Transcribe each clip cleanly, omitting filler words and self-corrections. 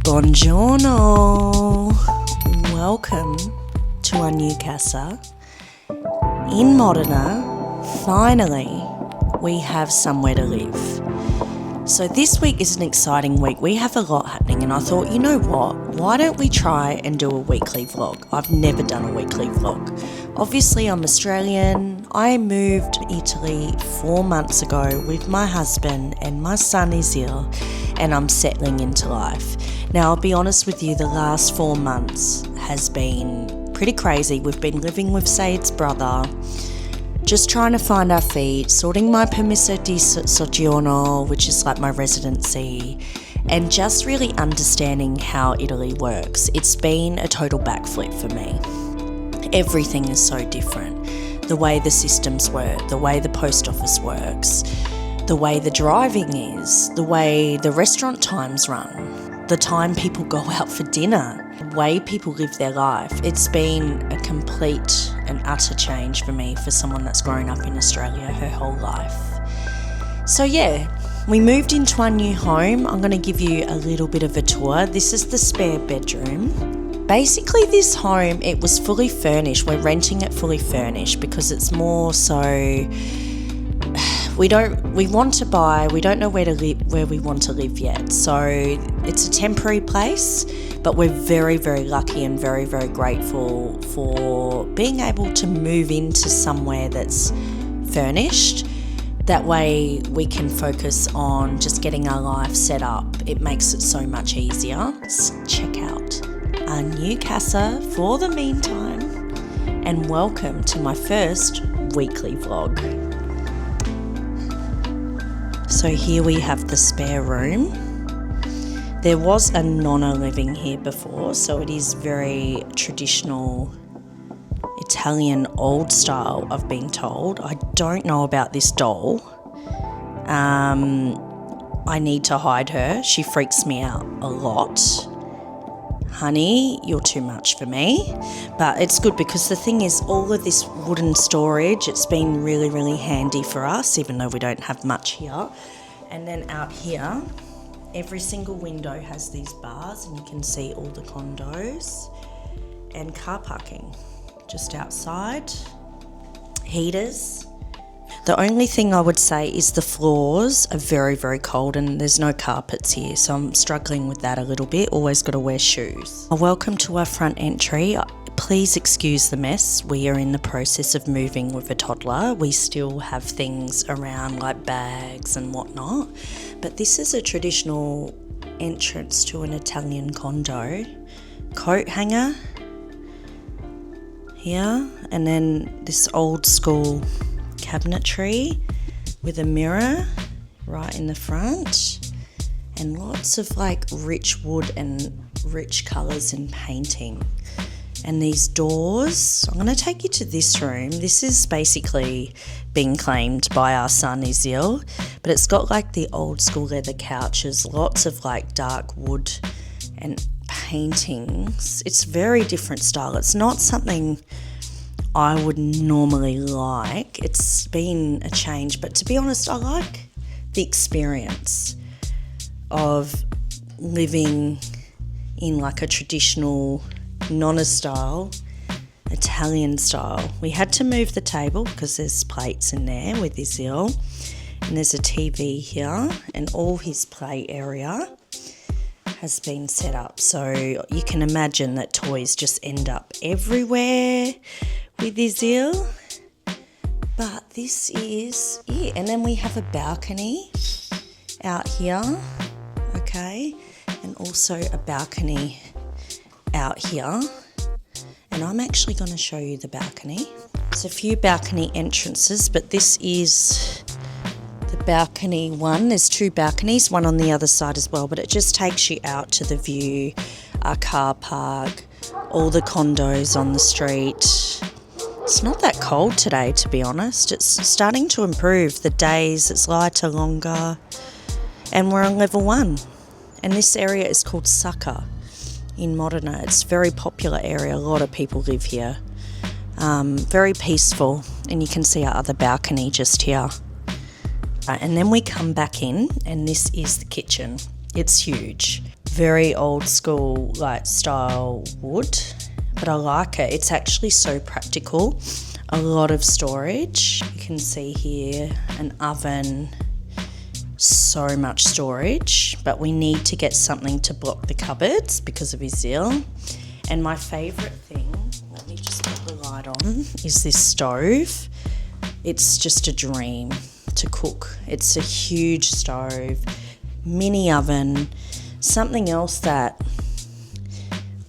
Buongiorno! Welcome to our new casa. In Modena, finally, we have somewhere to live. So this week is an exciting week. We have a lot happening and I thought, you know what? Why don't we try and do a weekly vlog? I've never done a weekly vlog. Obviously, I'm Australian. I moved to Italy 4 months ago with my husband and my son is ill and I'm settling into life. Now, I'll be honest with you, the last 4 months has been pretty crazy. We've been living with Said's brother, just trying to find our feet, sorting my Permesso Di Soggiorno, which is like my residency, and just really understanding how Italy works. It's been a total backflip for me. Everything is so different. The way the systems work, the way the post office works, the way the driving is, the way the restaurant times run, the time people go out for dinner, the way people live their life. It's been a complete and utter change for me, for someone that's grown up in Australia her whole life. So yeah, we moved into our new home. I'm going to give you a little bit of a tour. This is the spare bedroom. Basically this home, it was fully furnished. We're renting it fully furnished because it's more so we want to buy, we don't know where we want to live yet. So it's a temporary place, but we're very, very lucky and very, very grateful for being able to move into somewhere that's furnished. That way we can focus on just getting our life set up. It makes it so much easier. Let's check out our new casa for the meantime, and welcome to my first weekly vlog. So here we have the spare room. There was a nonna living here before, so it is very traditional Italian old style, I've been told. I don't know about this doll. I need to hide her. She freaks me out a lot. Honey, you're too much for me. But it's good because the thing is, all of this wooden storage, it's been really, really handy for us, even though we don't have much here. And then out here, every single window has these bars and you can see all the condos, and car parking just outside, heaters. The only thing I would say is the floors are very, very cold and there's no carpets here, so I'm struggling with that a little bit. Always got to wear shoes. Welcome to our front entry. Please excuse the mess. We are in the process of moving with a toddler. We still have things around like bags and whatnot, but this is a traditional entrance to an Italian condo. Coat hanger here, and then this old school cabinetry with a mirror right in the front, and lots of like rich wood and rich colours in painting. And these doors, I'm going to take you to this room. This is basically being claimed by our son Izil, but it's got like the old school leather couches, lots of like dark wood and paintings. It's very different style. It's not something I would normally like. It's been a change, but to be honest, I like the experience of living in like a traditional nonna style, Italian style. We had to move the table because there's plates in there with Izil, and there's a TV here, and all his play area has been set up. So you can imagine that toys just end up everywhere with Izil. But this is it. And then we have a balcony out here, okay, and also a balcony out here. And I'm actually going to show you the balcony. There's a few balcony entrances, but this is the balcony one. There's 2 balconies, one on the other side as well, but it just takes you out to the view, our car park, all the condos on the street. It's not that cold today, to be honest. It's starting to improve. The days, it's lighter, longer, and we're on level 1. And this area is called Sacca in Modena. It's a very popular area. A lot of people live here. Very peaceful, and you can see our other balcony just here. And then we come back in, and this is the kitchen. It's huge. very old school like style wood, but I like it. It's actually so practical. A lot of storage. You can see here an oven, so much storage, but we need to get something to block the cupboards because of Izil. And my favourite thing, let me just put the light on, is this stove. It's just a dream to cook. It's a huge stove, mini oven. Something else that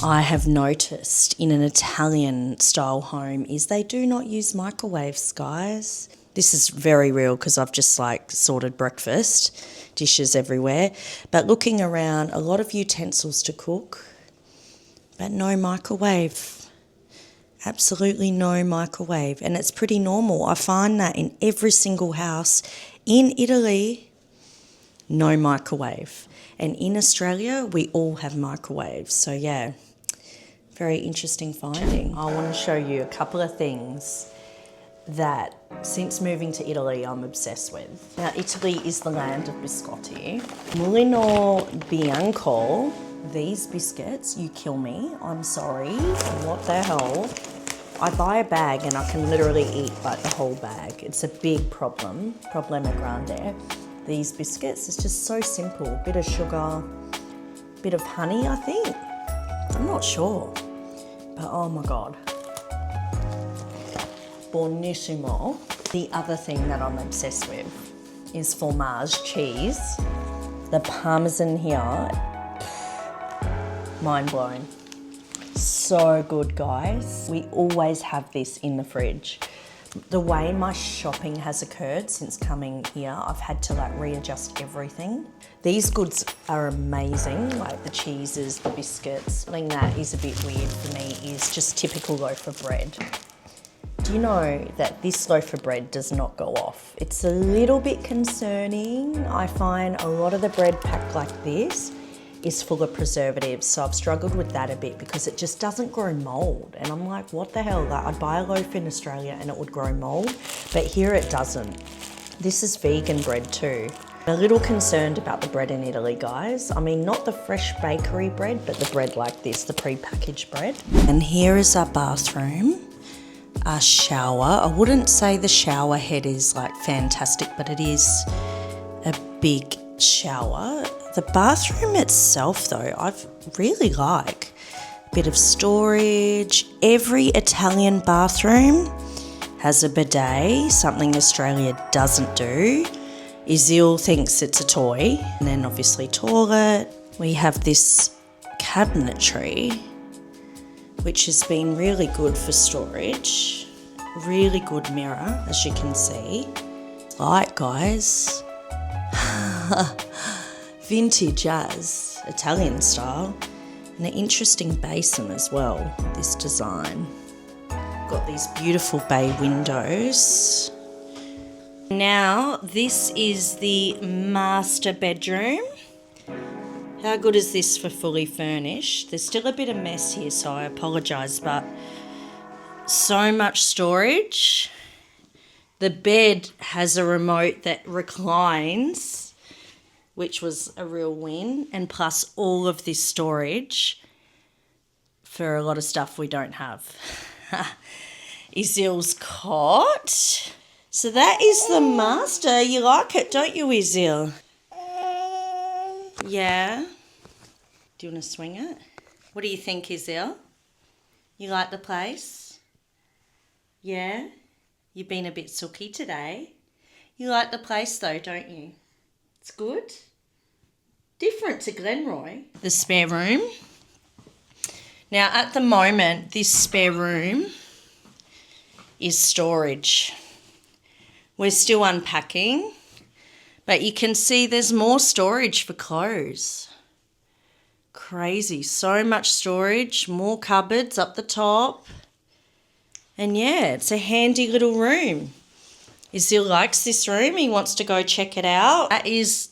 I have noticed in an Italian style home is they do not use microwaves, guys. This is very real because I've just like sorted breakfast, dishes everywhere. But looking around, a lot of utensils to cook, but no microwave. Absolutely no microwave. And it's pretty normal. I find that in every single house in Italy, no microwave. And in Australia, we all have microwaves. So yeah, very interesting finding. I want to show you a couple of things that since moving to Italy, I'm obsessed with. Now, Italy is the land of biscotti. Mulino Bianco, these biscuits, you kill me, I'm sorry, what the hell? I buy a bag and I can literally eat like the whole bag. It's a big problem, problema grande. These biscuits, it's just so simple. Bit of sugar, bit of honey, I think. I'm not sure, but oh my God. Buonissimo. The other thing that I'm obsessed with is fromage, cheese. The parmesan here, mind blown. So good, guys. We always have this in the fridge. The way my shopping has occurred since coming here, I've had to like readjust everything. These goods are amazing, like the cheeses, the biscuits. Something that is a bit weird for me is just typical loaf of bread. Do you know that this loaf of bread does not go off? It's a little bit concerning. I find a lot of the bread packed like this is full of preservatives, so I've struggled with that a bit because it just doesn't grow mold. And I'm like, what the hell? Like, I'd buy a loaf in Australia and it would grow mold, but here it doesn't. This is vegan bread too. I'm a little concerned about the bread in Italy, guys. I mean, not the fresh bakery bread, but the bread like this, the pre-packaged bread. And here is our bathroom. A shower. I wouldn't say the shower head is like fantastic, but it is a big shower. The bathroom itself though, I really like. A bit of storage. Every Italian bathroom has a bidet, something Australia doesn't do. Izil thinks it's a toy. And then obviously toilet. We have this cabinetry, which has been really good for storage. Really good mirror, as you can see. Light, guys. Vintage as, Italian style. And an interesting basin as well, this design. Got these beautiful bay windows. Now, this is the master bedroom. How good is this for fully furnished? There's still a bit of mess here, so I apologise, but so much storage. The bed has a remote that reclines, which was a real win, and plus all of this storage for a lot of stuff we don't have. Izil's cot. So that is the master. You like it, don't you, Izil? Yeah. Do you want to swing it? What do you think, Izil? You like the place? Yeah? You've been a bit sooky today. You like the place though, don't you? It's good. Different to Glenroy. The spare room. Now at the moment, this spare room is storage. We're still unpacking, but you can see there's more storage for clothes. Crazy, so much storage, more cupboards up the top. And yeah, it's a handy little room. Izil likes this room, he wants to go check it out. That is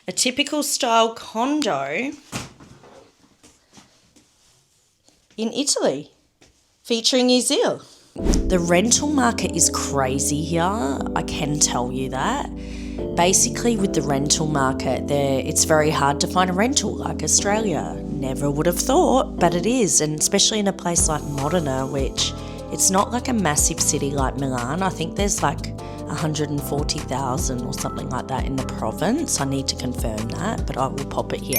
a typical style condo in Italy, featuring Izil. The rental market is crazy here, I can tell you that. basically with the rental market there, it's very hard to find a rental like Australia. Never would have thought, but it is, and especially in a place like Modena, which it's not like a massive city like Milan. I think there's like 140,000 or something like that in the province. I need to confirm that, but I will pop it here.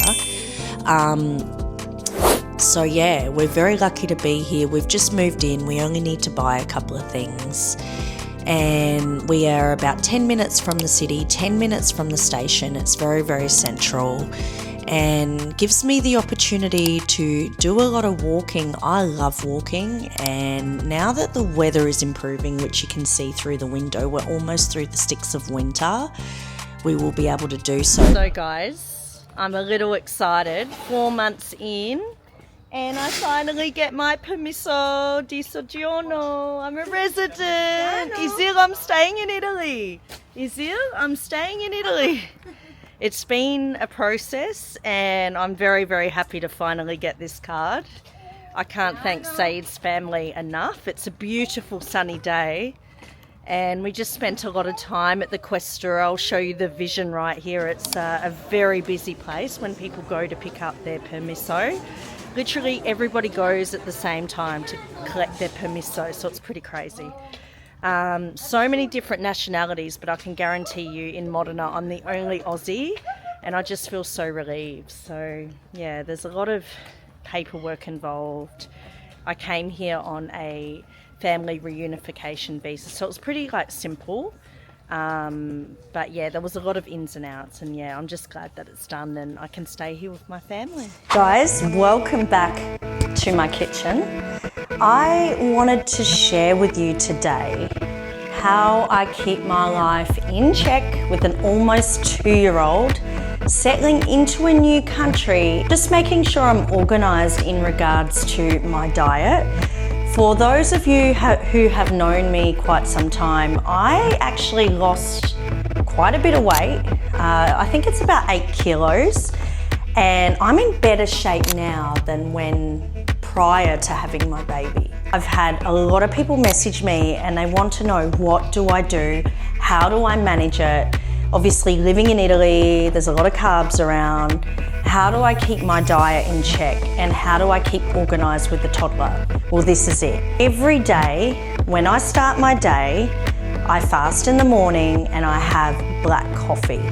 So yeah, we're very lucky to be here. We've just moved in. We only need to buy a couple of things. And we are about 10 minutes from the city, 10 minutes from the station. It's very, very central and gives me the opportunity to do a lot of walking. I love walking, and now that the weather is improving, which you can see through the window, we're almost through the sticks of winter, we will be able to do so. So guys, I'm a little excited, 4 months in, and I finally get my Permesso Di Soggiorno. I'm a resident. Isil, I'm staying in Italy. Isil, I'm staying in Italy. It's been a process, and I'm very, very happy to finally get this card. I can't thank Saeed's family enough. It's a beautiful sunny day, and we just spent a lot of time at the Questa. I'll show you the vision right here. It's a very busy place when people go to pick up their permesso. Literally everybody goes at the same time to collect their permesso, so it's pretty crazy. So many different nationalities, but I can guarantee you in Modena I'm the only Aussie, and I just feel so relieved. So yeah, there's a lot of paperwork involved. I came here on a family reunification visa, so it was pretty simple. But yeah, there was a lot of ins and outs, and yeah, I'm just glad that it's done and I can stay here with my family. Guys, welcome back to my kitchen. I wanted to share with you today how I keep my life in check with an almost 2-year-old, settling into a new country, just making sure I'm organised in regards to my diet. For those of you who have known me quite some time, I actually lost quite a bit of weight. I think it's about 8 kilos, and I'm in better shape now than when prior to having my baby. I've had a lot of people message me and they want to know, what do I do? How do I manage it? Obviously living in Italy, there's a lot of carbs around. How do I keep my diet in check, and how do I keep organised with the toddler? Well, this is it. Every day when I start my day, I fast in the morning and I have black coffee,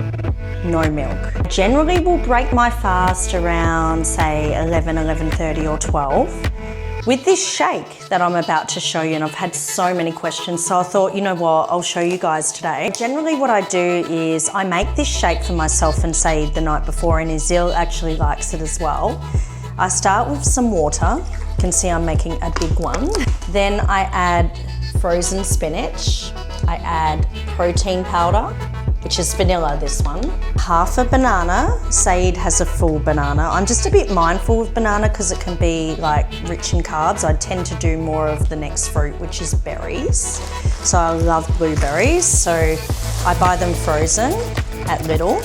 no milk. I generally will break my fast around say 11, 11:30 or 12 with this shake that I'm about to show you, and I've had so many questions, so I thought, you know what, I'll show you guys today. Generally what I do is I make this shake for myself and Saeed the night before, and Izil actually likes it as well. I start with some water. You can see I'm making a big one. Then I add frozen spinach. I add protein powder, which is vanilla, this one. Half a banana. Saeed has a full banana. I'm just a bit mindful with banana because it can be rich in carbs. I tend to do more of the next fruit, which is berries. So I love blueberries, so I buy them frozen at Lidl.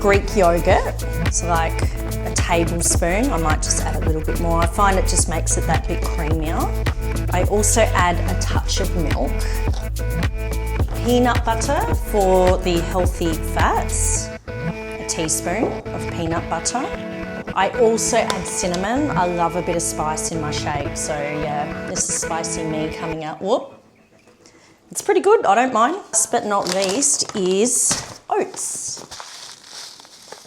Greek yogurt, so a tablespoon. I might just add a little bit more. I find it just makes it that bit creamier. I also add a touch of milk. Peanut butter for the healthy fats, a teaspoon of peanut butter. I also add cinnamon. I love a bit of spice in my shake, so yeah, this is spicy me coming out. Whoop. It's pretty good, I don't mind. Last but not least is oats.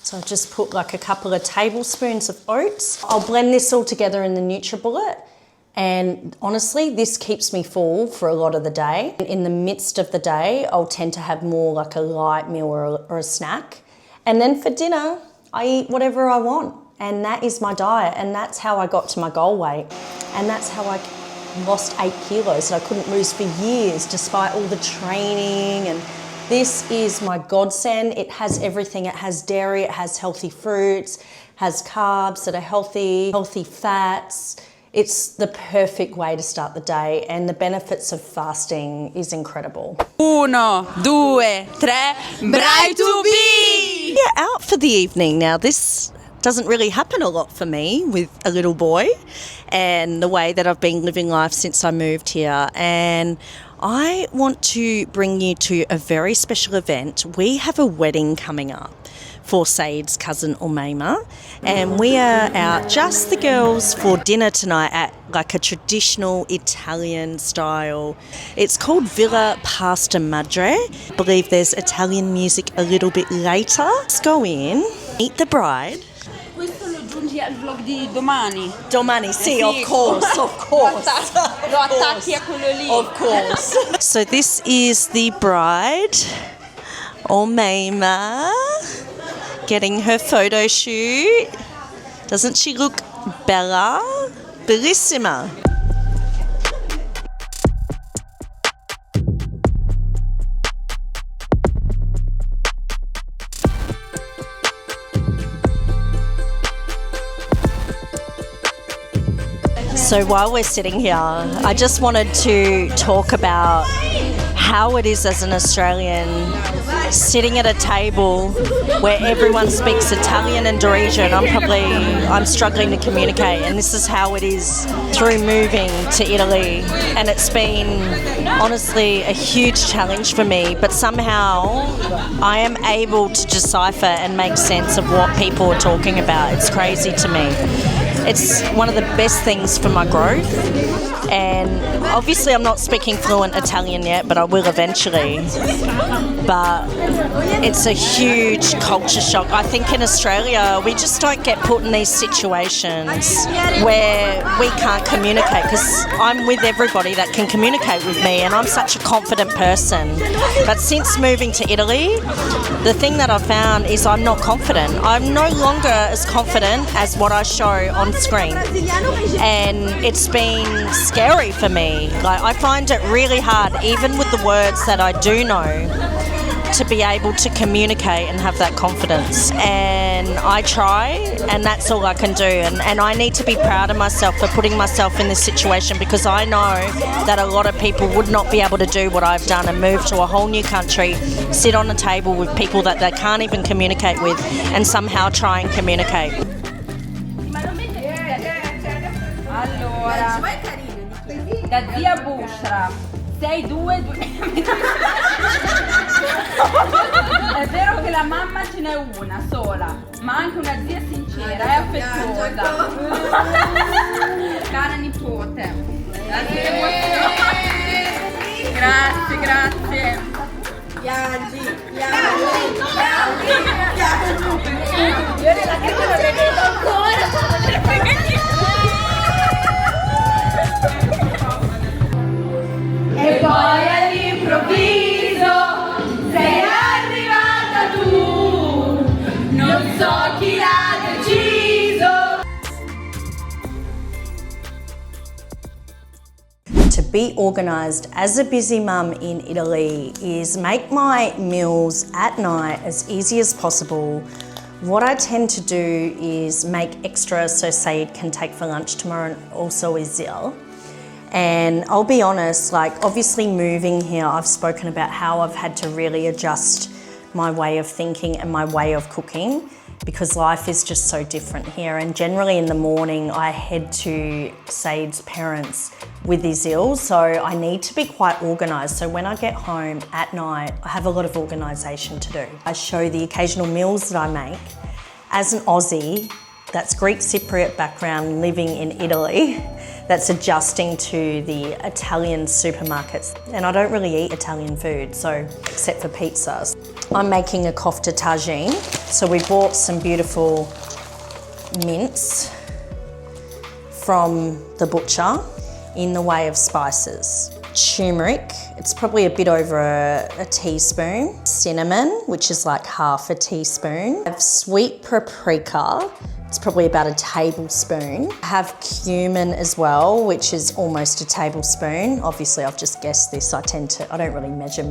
So I just put a couple of tablespoons of oats. I'll blend this all together in the NutriBullet. And honestly, this keeps me full for a lot of the day. In the midst of the day, I'll tend to have more a light meal or a snack. And then for dinner, I eat whatever I want. And that is my diet. And that's how I got to my goal weight. And that's how I lost 8 kilos that I couldn't lose for years, despite all the training. And this is my godsend. It has everything. It has dairy, it has healthy fruits, has carbs that are healthy fats. It's the perfect way to start the day, and the benefits of fasting is incredible. 1, 2, 3, bride to be! Yeah, out for the evening. Now this doesn't really happen a lot for me with a little boy and the way that I've been living life since I moved here. And I want to bring you to a very special event. We have a wedding coming up for Said's cousin Oumaima, and we are out, just the girls, for dinner tonight at like a traditional Italian style. It's called Villa Pasta Madre. I believe there's Italian music a little bit later. Let's go in, meet the bride. Questo lo aggiungi al vlog di domani. Domani, sì, of course, of course. Lo attacchi a quello lì. Of course. So this is the bride, Oumaima, getting her photo shoot. Doesn't she look bella? Bellissima. So while we're sitting here, I just wanted to talk about how it is as an Australian sitting at a table where everyone speaks Italian and Doresian. I'm struggling to communicate, and this is how it is through moving to Italy. And it's been honestly a huge challenge for me, but somehow I am able to decipher and make sense of what people are talking about. It's crazy to me. It's one of the best things for my growth, and obviously I'm not speaking fluent Italian yet, but I will eventually. But it's a huge culture shock. I think in Australia we just don't get put in these situations where we can't communicate, because I'm with everybody that can communicate with me, and I'm such a confident person. But since moving to Italy, the thing that I've found is I'm not confident. I'm no longer as confident as what I show on screen, and it's been scary for me. Like, I find it really hard, even with the words that I do know, to be able to communicate and have that confidence. And I try, and that's all I can do. And I need to be proud of myself for putting myself in this situation, because I know that a lot of people would not be able to do what I've done and move to a whole new country, sit on a table with people that they can't even communicate with, and somehow try and communicate. Allora, da zia Bushra, 6-2. È vero che la mamma ce n'è una sola, ma anche una zia sincera e affettuosa. Cara nipote. Grazie, grazie. Piangi. Io nella casa lo vedevo ancora. E poi all'improvviso sei arrivata tu, non so chi l'ha deciso. To be organised as a busy mum in Italy is make my meals at night as easy as possible. What I tend to do is make extra so Said can take for lunch tomorrow, and also Izil. And I'll be honest, like, obviously moving here, I've spoken about how I've had to really adjust my way of thinking and my way of cooking, because life is just so different here. And generally in the morning, I head to Said's parents with Izil, so I need to be quite organised. So when I get home at night, I have a lot of organisation to do. I show the occasional meals that I make. As an Aussie, that's Greek Cypriot background, living in Italy, that's adjusting to the Italian supermarkets. And I don't really eat Italian food, so except for pizzas. I'm making a Kofta Tajine. So we bought some beautiful mince from the butcher in the way of spices. Turmeric, it's probably a bit over a teaspoon. Cinnamon, which is like half a teaspoon. I have sweet paprika, it's probably about a tablespoon. I have cumin as well, which is almost a tablespoon. Obviously, I've just guessed this. I don't really measure.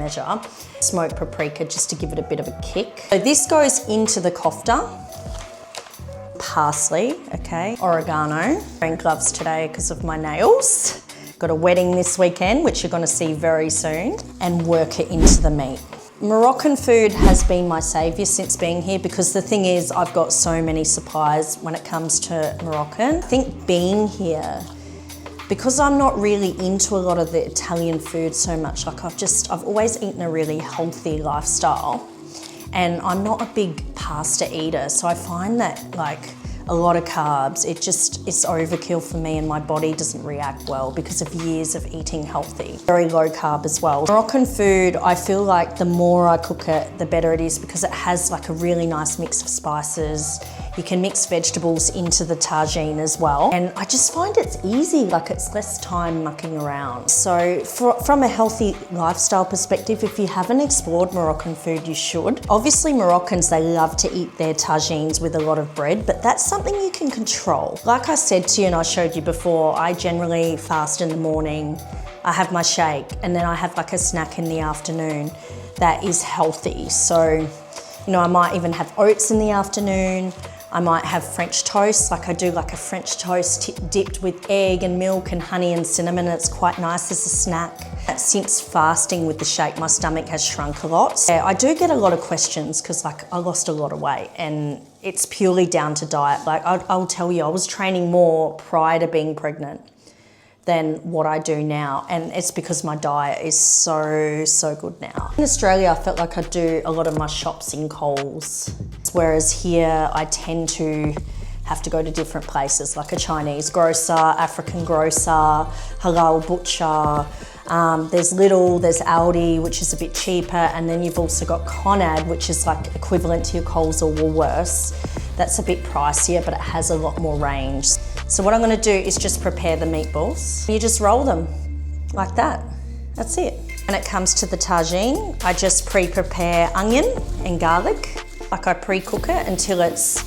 Smoked paprika just to give it a bit of a kick. So this goes into the kofta. Parsley, okay. Oregano. Wearing gloves today because of my nails. Got a wedding this weekend, which you're gonna see very soon, and work it into the meat. Moroccan food has been my saviour since being here, because the thing is, I've got so many supplies when it comes to Moroccan. I think being here Because I'm not really into a lot of the Italian food so much, like I've always eaten a really healthy lifestyle, and I'm not a big pasta eater, so I find that like a lot of carbs, it's overkill for me, and my body doesn't react well because of years of eating healthy. Very low carb as well. Moroccan food, I feel like the more I cook it, the better it is, because it has like a really nice mix of spices. You can mix vegetables into the tagine as well. And I just find it's easy, like it's less time mucking around. So from a healthy lifestyle perspective, if you haven't explored Moroccan food, you should. Obviously Moroccans, they love to eat their tagines with a lot of bread, but that's something you can control. Like I said to you and I showed you before, I generally fast in the morning, I have my shake, and then I have like a snack in the afternoon that is healthy. So, you know, I might even have oats in the afternoon. I might have French toast, like I do like a French toast dipped with egg and milk and honey and cinnamon. It's quite nice as a snack. Since fasting with the shake, my stomach has shrunk a lot. I do get a lot of questions because like I lost a lot of weight, and it's purely down to diet. Like I'll tell you, I was training more prior to being pregnant than what I do now, and it's because my diet is so good now. In Australia, I felt like I do a lot of my shops in Coles, whereas here I tend to have to go to different places, like a Chinese grocer, African grocer, halal butcher. There's Lidl, there's Aldi, which is a bit cheaper, and then you've also got Conad, which is like equivalent to your Coles or Woolworths. That's a bit pricier, but it has a lot more range. So what I'm gonna do is just prepare the meatballs. You just roll them like that. That's it. When it comes to the tagine, I just pre-prepare onion and garlic. Like I pre-cook it until it's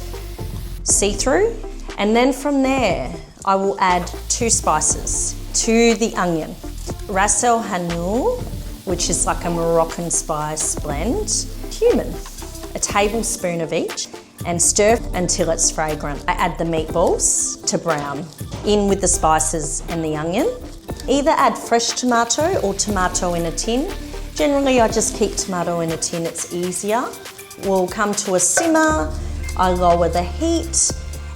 see-through. And then from there, I will add 2 spices to the onion. Ras el hanout, which is like a Moroccan spice blend. Cumin, a tablespoon of each, and stir until it's fragrant. I add the meatballs to brown in with the spices and the onion. Either add fresh tomato or tomato in a tin. Generally, I just keep tomato in a tin, it's easier. We'll come to a simmer, I lower the heat,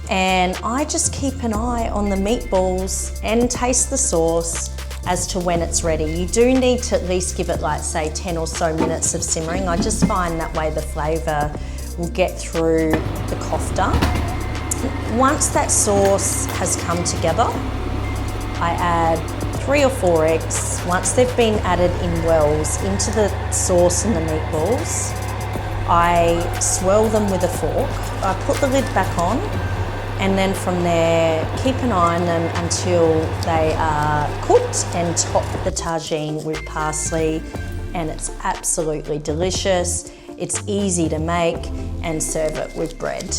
and I just keep an eye on the meatballs and taste the sauce as to when it's ready. You do need to at least give it like say 10 or so minutes of simmering. I just find that way the flavour will get through the kofta. Once that sauce has come together, I add 3 or 4 eggs. Once they've been added in wells into the sauce and the meatballs, I swirl them with a fork. I put the lid back on, and then from there, keep an eye on them until they are cooked, and top the tagine with parsley, and it's absolutely delicious. It's easy to make, and serve it with bread.